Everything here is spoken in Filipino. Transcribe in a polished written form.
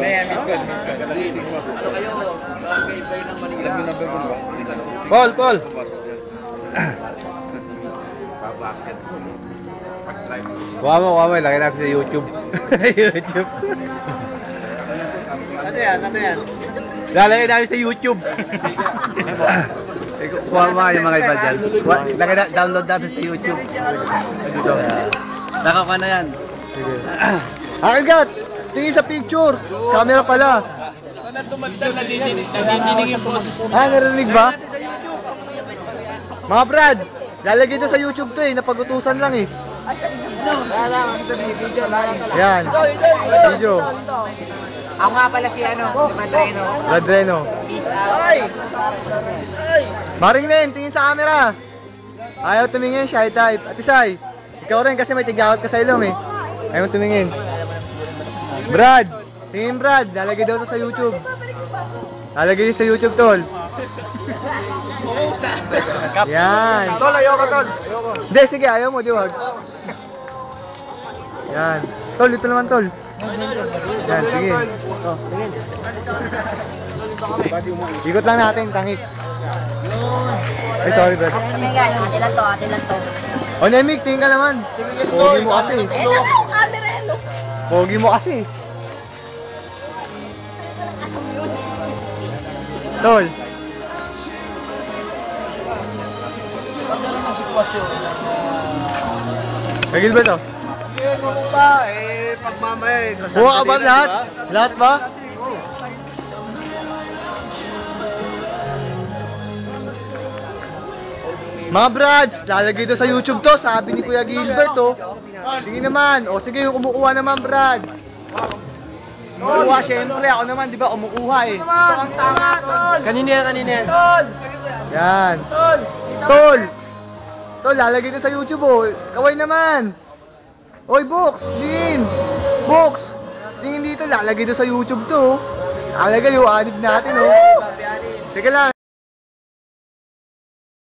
Ayan, Miss Gold. Paul, Paul. Kuha mo, laki natin sa YouTube. YouTube. Ano yan? Ano yan? Lalagay namin sa YouTube. Kuha mo yung mga iba dyan. Download natin sa YouTube. Dito. Nakakuha na yan. Sige. Akagat! Tingin sa picture. Camera pala. Nadidinig yung boses. Narinig ba? Mga Brad, lalagay ito sa YouTube to napag-utusan lang Yan. Video. Ako nga pala si Madreno. Madreno. Maring Nen, tingin sa camera. Ayaw tumingin, shy type. Ate Sai, ikaw rin kasi may tigawat ka sa ilong Ayaw tumingin. Brad, tingin Brad, lalagay daw to sa YouTube. Lalagay sa YouTube, tol. Yan. Tol, ayoko tol. Ayoko. Hindi, sige, ayaw mo, di wag. Yan. Tol, dito naman, tol. Yan, sige. Ikot lang natin, tangik. Ay, sorry, Brad. Atin lang to. O, Nemik, tingin ka naman. Pogi mo kasi. Pogi mo kasi. Tol. Kagil ba to? Pagmamay. Buha ka ba lahat? Lahat ba? Mga Brads, lalagay ito sa YouTube to, sabi ni Kuya Gilbert Tingin naman, sige yung kumukuha naman Brad. Kumukuha syempre, ako naman di ba kumukuha Kanina yan. Yan. Tol, lalagay ito sa YouTube Kaway naman. Oy, Box, din. Box, tingin dito, lalagay ito sa YouTube to Lalagay yung anib natin Teka lang,